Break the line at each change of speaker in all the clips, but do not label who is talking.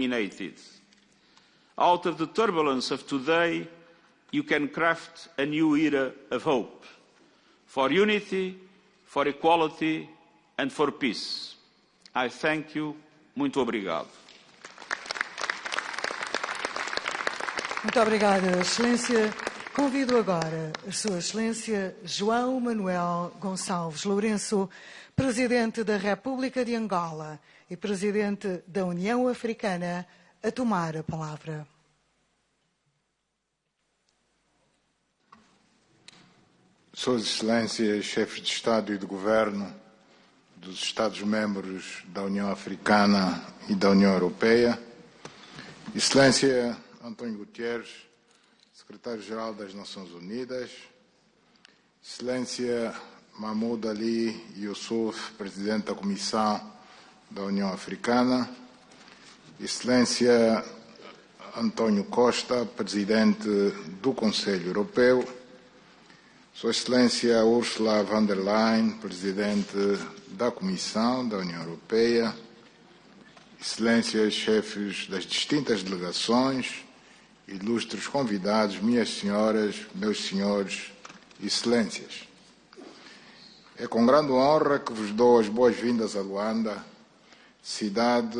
united. Out of the turbulence of today, you can craft a new era of hope, for unity, for equality and for peace. I thank you. Muito obrigado.
Muito obrigada, Excelência. Convido agora a Sua Excelência João Manuel Gonçalves Lourenço, Presidente da República de Angola e Presidente da União Africana, a tomar a palavra.
Suas Excelências, chefes de Estado e de Governo dos Estados-membros da União Africana e da União Europeia, Excelência António Guterres, Secretário-Geral das Nações Unidas, Excelência Mahmoud Ali Youssouf, Presidente da Comissão da União Africana, Excelência António Costa, Presidente do Conselho Europeu, Sua Excelência Ursula von der Leyen, Presidente da Comissão da União Europeia, Excelências, chefes das distintas delegações, ilustres convidados, minhas senhoras, meus senhores, Excelências. É com grande honra que vos dou as boas-vindas a Luanda, cidade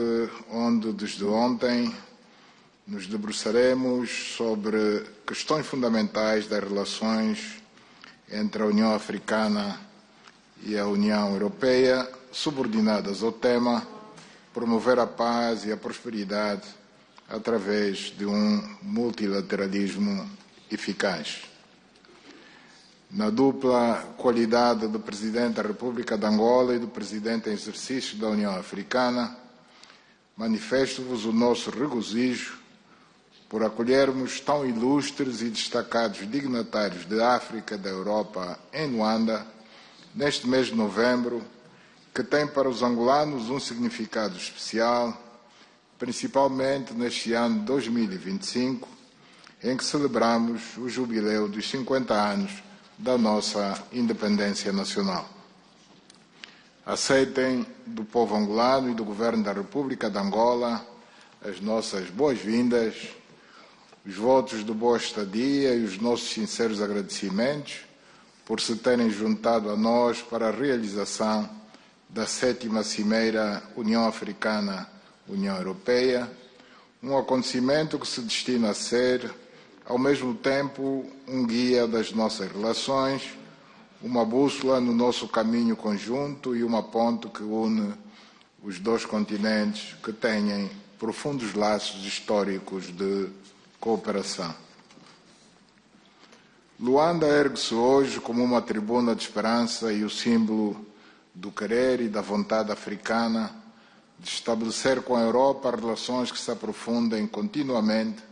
onde desde ontem nos debruçaremos sobre questões fundamentais das relações entre a União Africana e a União Europeia, subordinadas ao tema promover a paz e a prosperidade através de um multilateralismo eficaz. Na dupla qualidade de Presidente da República de Angola e do Presidente em exercício da União Africana, manifesto-vos o nosso regozijo por acolhermos tão ilustres e destacados dignatários da África e da Europa em Luanda, neste mês de novembro, que tem para os angolanos um significado especial, principalmente neste ano de 2025, em que celebramos o jubileu dos 50 anos da nossa independência nacional. Aceitem do povo angolano e do Governo da República de Angola as nossas boas-vindas, os votos de boa estadia e os nossos sinceros agradecimentos por se terem juntado a nós para a realização da 7ª Cimeira União Africana-União Europeia, um acontecimento que se destina a ser, ao mesmo tempo, um guia das nossas relações, uma bússola no nosso caminho conjunto e uma ponte que une os dois continentes que têm profundos laços históricos de cooperação. Luanda ergue-se hoje como uma tribuna de esperança e o símbolo do querer e da vontade africana de estabelecer com a Europa relações que se aprofundem continuamente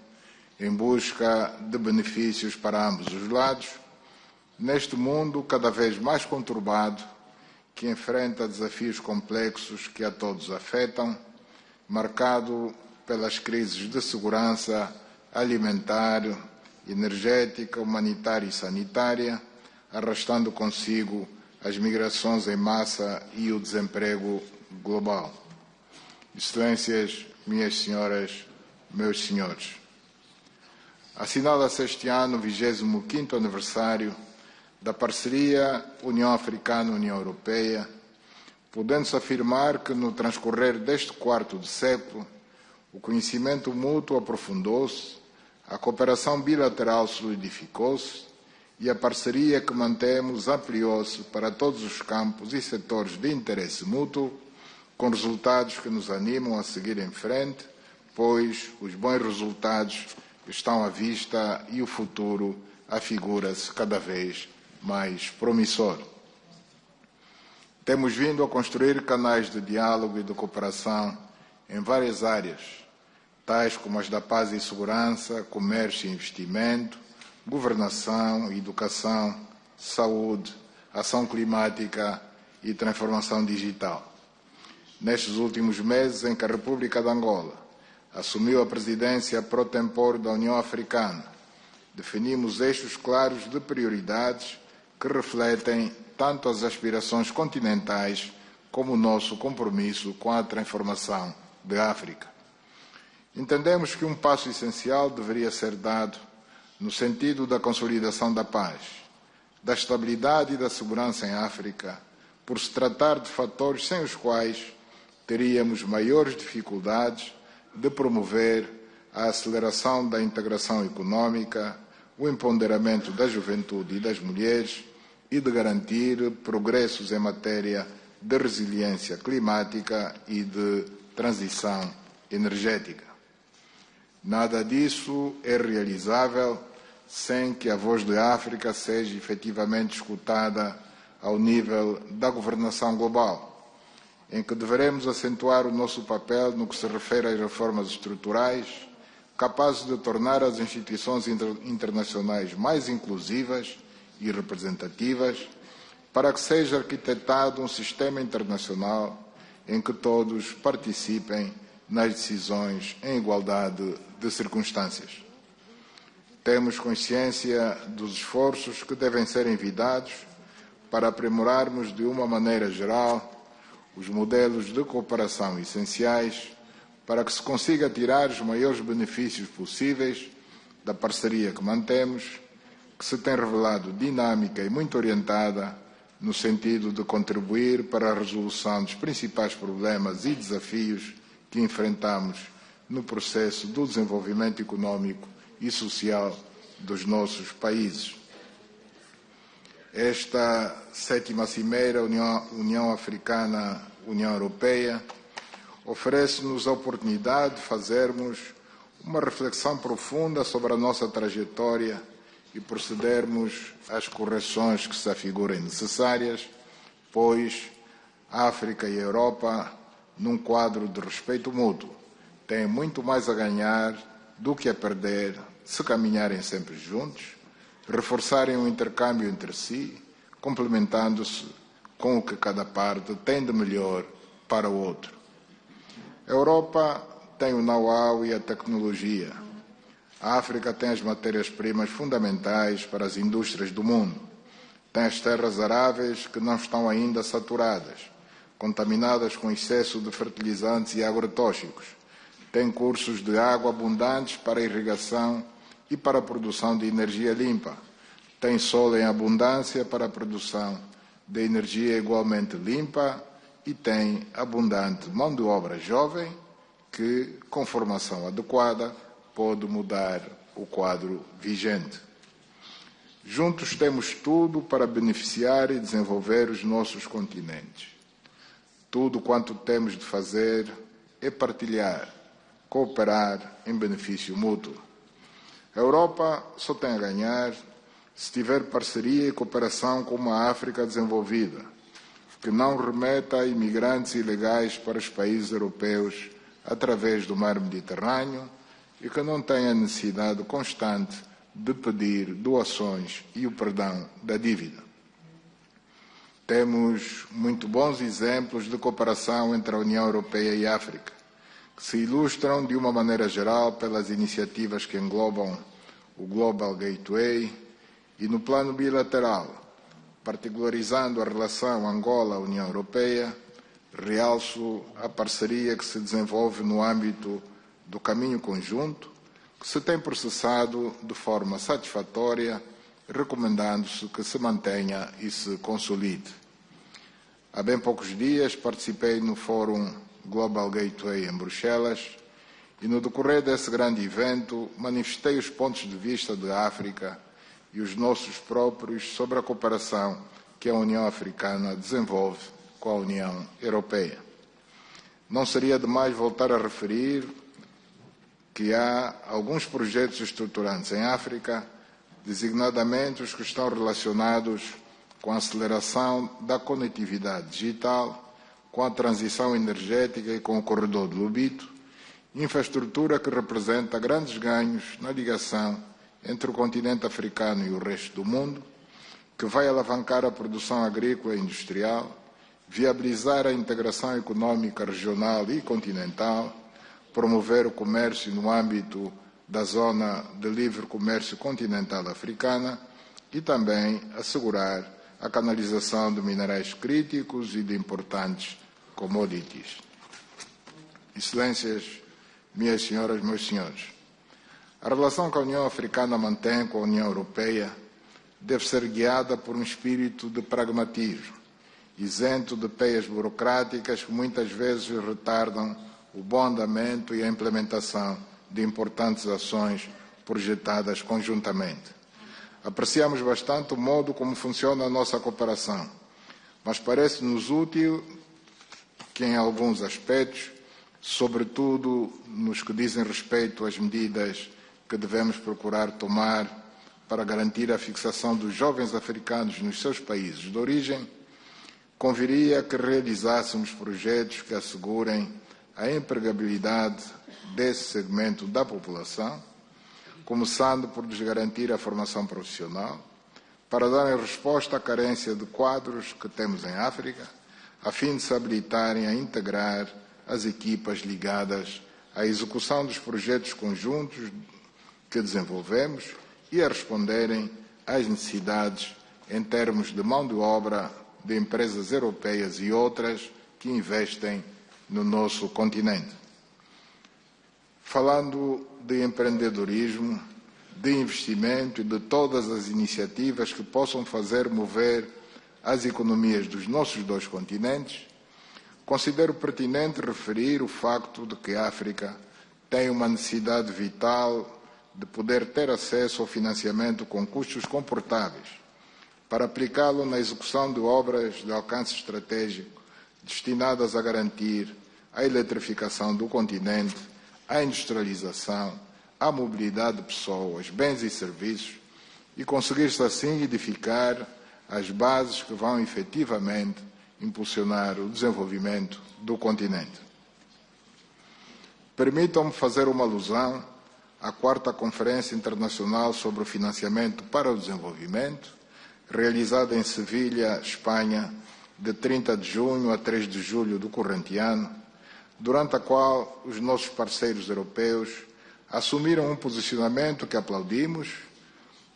em busca de benefícios para ambos os lados, neste mundo cada vez mais conturbado, que enfrenta desafios complexos que a todos afetam, marcado pelas crises de segurança alimentar, energética, humanitária e sanitária, arrastando consigo as migrações em massa e o desemprego global. Excelências, minhas senhoras, meus senhores, assinala-se este ano o 25º aniversário da parceria União Africana-União Europeia, podendo-se afirmar que no transcorrer deste quarto de século o conhecimento mútuo aprofundou-se, a cooperação bilateral solidificou-se e a parceria que mantemos ampliou-se para todos os campos e setores de interesse mútuo, com resultados que nos animam a seguir em frente, pois os bons resultados estão à vista e o futuro afigura-se cada vez mais promissor. Temos vindo a construir canais de diálogo e de cooperação em várias áreas, tais como as da paz e segurança, comércio e investimento, governação, educação, saúde, ação climática e transformação digital. Nestes últimos meses em que a República de Angola assumiu a presidência pro tempore da União Africana, definimos eixos claros de prioridades que refletem tanto as aspirações continentais como o nosso compromisso com a transformação da África. Entendemos que um passo essencial deveria ser dado no sentido da consolidação da paz, da estabilidade e da segurança em África, por se tratar de fatores sem os quais teríamos maiores dificuldades de promover a aceleração da integração econômica, o empoderamento da juventude e das mulheres e de garantir progressos em matéria de resiliência climática e de transição energética. Nada disso é realizável sem que a voz da África seja efetivamente escutada ao nível da governação global, em que deveremos acentuar o nosso papel no que se refere às reformas estruturais, capazes de tornar as instituições internacionais mais inclusivas e representativas, para que seja arquitetado um sistema internacional em que todos participem nas decisões em igualdade de circunstâncias. Temos consciência dos esforços que devem ser envidados para aprimorarmos de uma maneira geral os modelos de cooperação essenciais para que se consiga tirar os maiores benefícios possíveis da parceria que mantemos, que se tem revelado dinâmica e muito orientada no sentido de contribuir para a resolução dos principais problemas e desafios que enfrentamos no processo do desenvolvimento econômico e social dos nossos países. Esta 7ª Cimeira União Africana-União Europeia oferece-nos a oportunidade de fazermos uma reflexão profunda sobre a nossa trajetória e procedermos às correções que se afigurem necessárias, pois a África e a Europa, num quadro de respeito mútuo, têm muito mais a ganhar do que a perder se caminharem sempre juntos, reforçarem o intercâmbio entre si, complementando-se com o que cada parte tem de melhor para o outro. A Europa tem o know-how e a tecnologia. A África tem as matérias-primas fundamentais para as indústrias do mundo. Tem as terras aráveis que não estão ainda saturadas, contaminadas com excesso de fertilizantes e agrotóxicos. Tem cursos de água abundantes para a irrigação e para a produção de energia limpa. Tem sol em abundância para a produção de energia igualmente limpa e tem abundante mão de obra jovem que, com formação adequada, pode mudar o quadro vigente. Juntos temos tudo para beneficiar e desenvolver os nossos continentes. Tudo quanto temos de fazer é partilhar, cooperar em benefício mútuo. A Europa só tem a ganhar se tiver parceria e cooperação com uma África desenvolvida, que não remeta imigrantes ilegais para os países europeus através do mar Mediterrâneo e que não tenha necessidade constante de pedir doações e o perdão da dívida. Temos muito bons exemplos de cooperação entre a União Europeia e a África, que se ilustram de uma maneira geral pelas iniciativas que englobam o Global Gateway e no plano bilateral, particularizando a relação Angola-União Europeia, realço a parceria que se desenvolve no âmbito do caminho conjunto, que se tem processado de forma satisfatória, recomendando-se que se mantenha e se consolide. Há bem poucos dias participei no Fórum Global Gateway em Bruxelas e no decorrer desse grande evento manifestei os pontos de vista da África e os nossos próprios sobre a cooperação que a União Africana desenvolve com a União Europeia. Não seria demais voltar a referir que há alguns projetos estruturantes em África, designadamente os que estão relacionados com a aceleração da conectividade digital, com a transição energética e com o corredor de Lobito, infraestrutura que representa grandes ganhos na ligação entre o continente africano e o resto do mundo, que vai alavancar a produção agrícola e industrial, viabilizar a integração econômica regional e continental, promover o comércio no âmbito da Zona de Livre Comércio Continental Africana e também assegurar a canalização de minerais críticos e de importantes commodities. Excelências, minhas senhoras, meus senhores, a relação que a União Africana mantém com a União Europeia deve ser guiada por um espírito de pragmatismo, isento de peias burocráticas que muitas vezes retardam o bom andamento e a implementação de importantes ações projetadas conjuntamente. Apreciamos bastante o modo como funciona a nossa cooperação, mas parece-nos útil que, em alguns aspectos, sobretudo nos que dizem respeito às medidas que devemos procurar tomar para garantir a fixação dos jovens africanos nos seus países de origem, conviria que realizássemos projetos que assegurem a empregabilidade desse segmento da população, começando por lhes garantir a formação profissional, para darem resposta à carência de quadros que temos em África, a fim de se habilitarem a integrar as equipas ligadas à execução dos projetos conjuntos que desenvolvemos e a responderem às necessidades em termos de mão de obra de empresas europeias e outras que investem no nosso continente. Falando de empreendedorismo, de investimento e de todas as iniciativas que possam fazer mover as economias dos nossos dois continentes, considero pertinente referir o facto de que a África tem uma necessidade vital de poder ter acesso ao financiamento com custos comportáveis, para aplicá-lo na execução de obras de alcance estratégico destinadas a garantir a eletrificação do continente, a industrialização, a mobilidade de pessoas, bens e serviços e conseguir-se assim edificar as bases que vão efetivamente impulsionar o desenvolvimento do continente. Permitam-me fazer uma alusão à 4ª Conferência Internacional sobre o Financiamento para o Desenvolvimento, realizada em Sevilha, Espanha, de 30 de junho a 3 de julho do corrente ano, durante a qual os nossos parceiros europeus assumiram um posicionamento que aplaudimos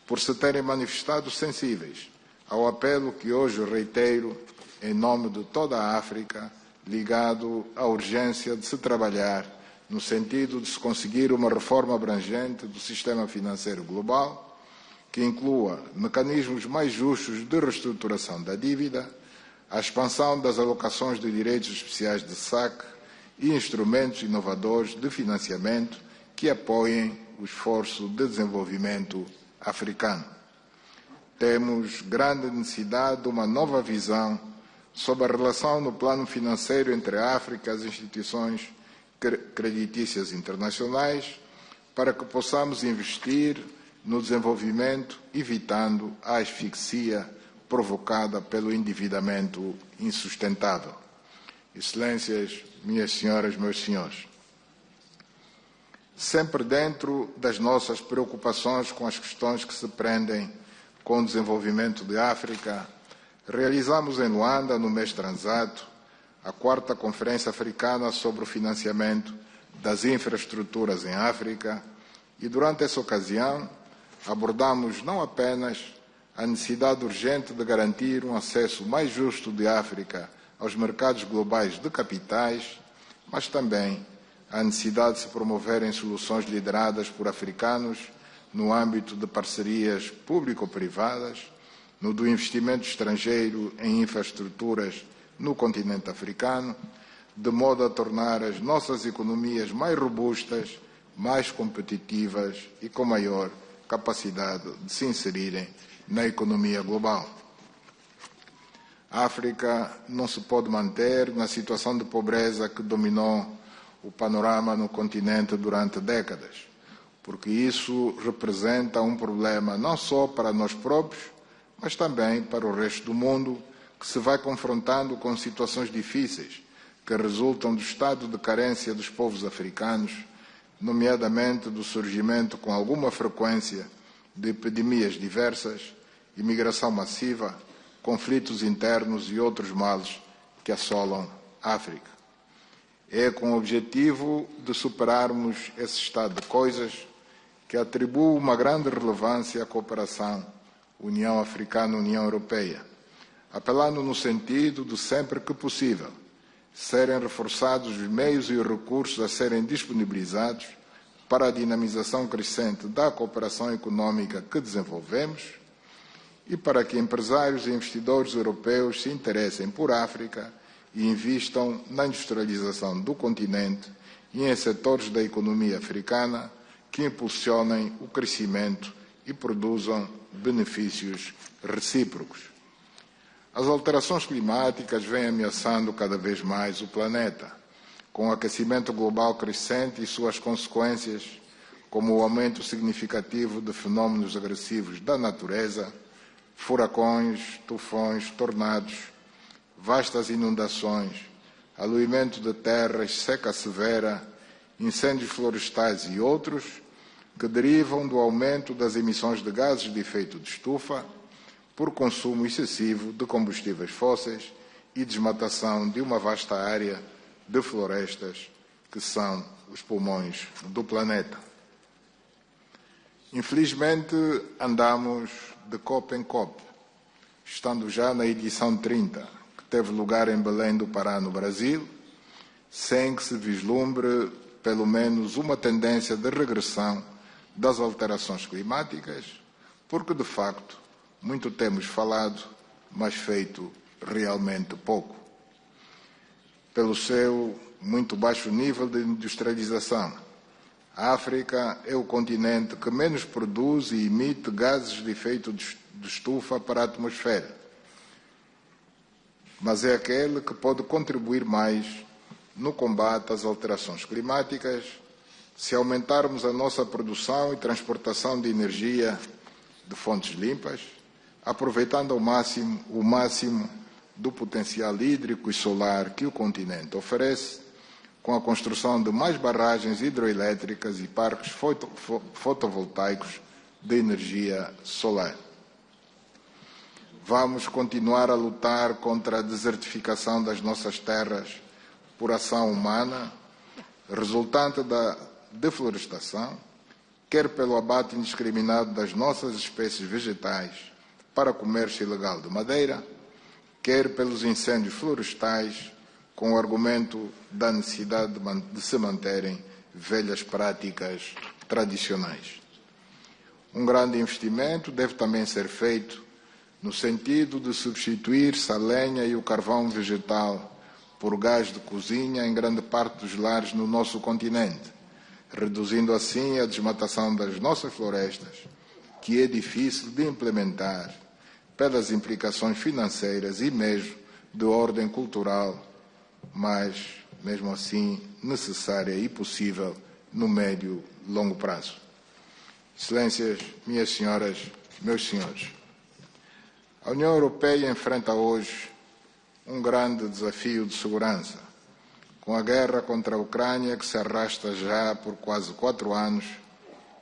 por se terem manifestado sensíveis ao apelo que hoje reitero em nome de toda a África, ligado à urgência de se trabalhar no sentido de se conseguir uma reforma abrangente do sistema financeiro global, que inclua mecanismos mais justos de reestruturação da dívida, a expansão das alocações de direitos especiais de saque e instrumentos inovadores de financiamento que apoiem o esforço de desenvolvimento africano. Temos grande necessidade de uma nova visão sobre a relação no plano financeiro entre a África e as instituições creditícias internacionais, para que possamos investir no desenvolvimento, evitando a asfixia provocada pelo endividamento insustentável. Excelências, minhas senhoras, meus senhores, sempre dentro das nossas preocupações com as questões que se prendem com o desenvolvimento de África, realizamos em Luanda, no mês transato, a 4ª Conferência Africana sobre o Financiamento das Infraestruturas em África e, durante essa ocasião, abordamos não apenas a necessidade urgente de garantir um acesso mais justo de África aos mercados globais de capitais, mas também a necessidade de se promoverem soluções lideradas por africanos no âmbito de parcerias público-privadas, no do investimento estrangeiro em infraestruturas no continente africano, de modo a tornar as nossas economias mais robustas, mais competitivas e com maior capacidade de se inserirem na economia global. A África não se pode manter na situação de pobreza que dominou o panorama no continente durante décadas, porque isso representa um problema não só para nós próprios, mas também para o resto do mundo, que se vai confrontando com situações difíceis que resultam do estado de carência dos povos africanos, nomeadamente do surgimento com alguma frequência de epidemias diversas, imigração massiva, conflitos internos e outros males que assolam a África. É com o objetivo de superarmos esse estado de coisas que atribuo uma grande relevância à cooperação União Africana-União Europeia, apelando no sentido de, sempre que possível, serem reforçados os meios e os recursos a serem disponibilizados para a dinamização crescente da cooperação econômica que desenvolvemos e para que empresários e investidores europeus se interessem por África e invistam na industrialização do continente e em setores da economia africana que impulsionem o crescimento e produzam benefícios recíprocos. As alterações climáticas vêm ameaçando cada vez mais o planeta, com o aquecimento global crescente e suas consequências, como o aumento significativo de fenômenos agressivos da natureza, furacões, tufões, tornados, vastas inundações, aluimento de terras, seca severa, incêndios florestais e outros, que derivam do aumento das emissões de gases de efeito de estufa, por consumo excessivo de combustíveis fósseis e desmatação de uma vasta área de florestas que são os pulmões do planeta. Infelizmente, andamos de copo em copo, estando já na edição 30, que teve lugar em Belém do Pará, no Brasil, sem que se vislumbre pelo menos uma tendência de regressão das alterações climáticas, porque, de facto, muito temos falado, mas feito realmente pouco. Pelo seu muito baixo nível de industrialização, a África é o continente que menos produz e emite gases de efeito de estufa para a atmosfera, mas é aquele que pode contribuir mais no combate às alterações climáticas se aumentarmos a nossa produção e transportação de energia de fontes limpas, aproveitando ao máximo o máximo do potencial hídrico e solar que o continente oferece, com a construção de mais barragens hidroelétricas e parques fotovoltaicos de energia solar. Vamos continuar a lutar contra a desertificação das nossas terras por ação humana, resultante da deflorestação, quer pelo abate indiscriminado das nossas espécies vegetais para comércio ilegal de madeira, quer pelos incêndios florestais, com o argumento da necessidade de se manterem velhas práticas tradicionais. Um grande investimento deve também ser feito no sentido de substituir-se a lenha e o carvão vegetal por gás de cozinha em grande parte dos lares no nosso continente, reduzindo assim a desmatação das nossas florestas, que é difícil de implementar pelas implicações financeiras e mesmo de ordem cultural, mas, mesmo assim, necessária e possível no médio e longo prazo. Excelências, minhas senhoras, meus senhores, a União Europeia enfrenta hoje um grande desafio de segurança, com a guerra contra a Ucrânia que se arrasta já por quase 4 anos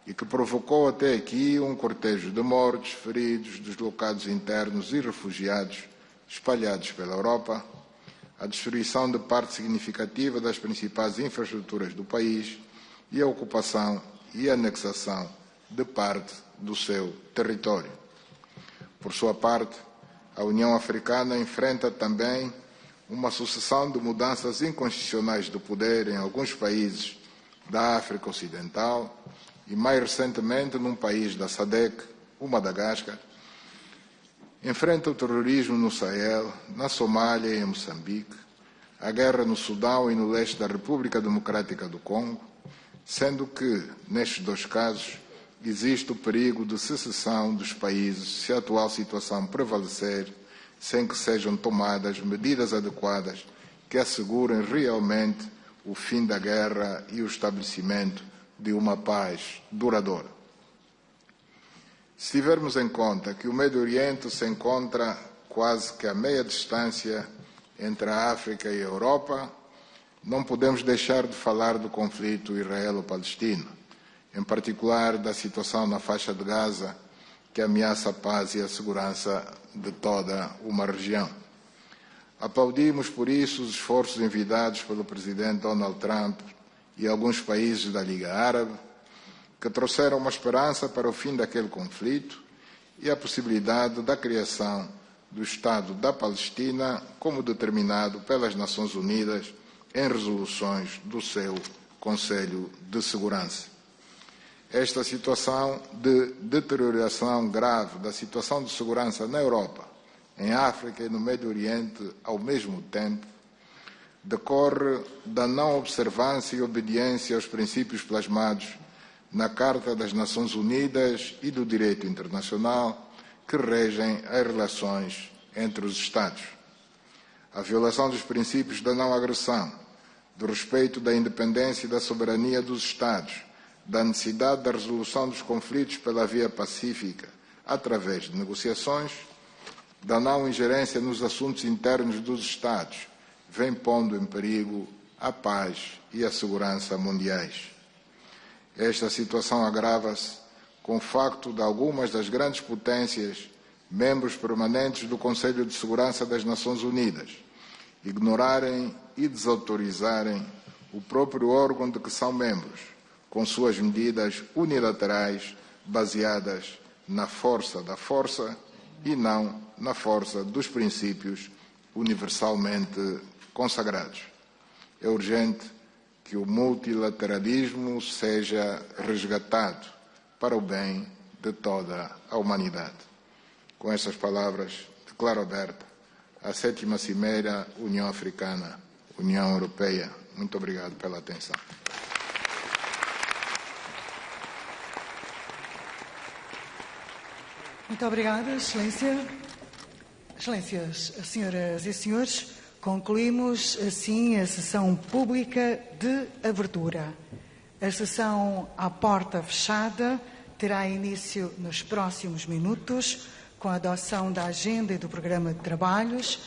e que provocou até aqui um cortejo de mortos, feridos, deslocados internos e refugiados espalhados pela Europa, a destruição de parte significativa das principais infraestruturas do país e a ocupação e anexação de parte do seu território. Por sua parte, a União Africana enfrenta também uma sucessão de mudanças inconstitucionais de poder em alguns países da África Ocidental e, mais recentemente, num país da SADC, o Madagascar. Enfrenta o terrorismo no Sahel, na Somália e em Moçambique, a guerra no Sudão e no leste da República Democrática do Congo, sendo que, nestes 2 casos, existe o perigo de secessão dos países se a atual situação prevalecer, sem que sejam tomadas medidas adequadas que assegurem realmente o fim da guerra e o estabelecimento de uma paz duradoura. Se tivermos em conta que o Médio Oriente se encontra quase que a meia distância entre a África e a Europa, não podemos deixar de falar do conflito israelo-palestino, em particular da situação na faixa de Gaza, que ameaça a paz e a segurança de toda uma região. Aplaudimos, por isso, os esforços envidados pelo presidente Donald Trump e alguns países da Liga Árabe, que trouxeram uma esperança para o fim daquele conflito e a possibilidade da criação do Estado da Palestina, como determinado pelas Nações Unidas em resoluções do seu Conselho de Segurança. Esta situação de deterioração grave da situação de segurança na Europa, em África e no Médio Oriente ao mesmo tempo, decorre da não observância e obediência aos princípios plasmados na Carta das Nações Unidas e do direito internacional que regem as relações entre os Estados. A violação dos princípios da não agressão, do respeito da independência e da soberania dos Estados, da necessidade da resolução dos conflitos pela via pacífica através de negociações, da não ingerência nos assuntos internos dos Estados, vem pondo em perigo a paz e a segurança mundiais. Esta situação agrava-se com o facto de algumas das grandes potências, membros permanentes do Conselho de Segurança das Nações Unidas, ignorarem e desautorizarem o próprio órgão de que são membros, com suas medidas unilaterais baseadas na força da força e não na força dos princípios universalmente consagrados. É urgente que o multilateralismo seja resgatado para o bem de toda a humanidade. Com estas palavras, declaro aberta a 7ª Cimeira União Africana-União Europeia. Muito obrigado pela atenção.
Muito obrigada, Excelência. Excelências, senhoras e senhores, concluímos assim a sessão pública de abertura. A sessão à porta fechada terá início nos próximos minutos com a adoção da agenda e do programa de trabalhos.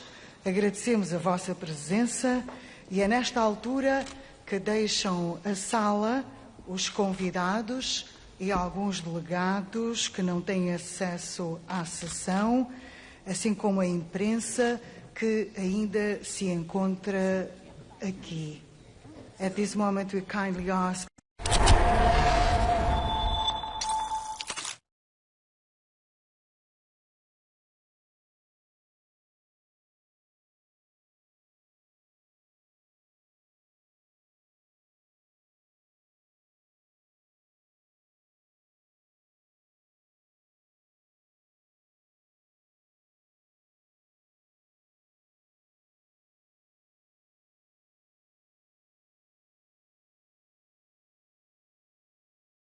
Agradecemos a vossa presença e é nesta altura que deixam a sala os convidados e alguns delegados que não têm acesso à sessão, assim como a imprensa que ainda se encontra aqui. At this moment we kindly ask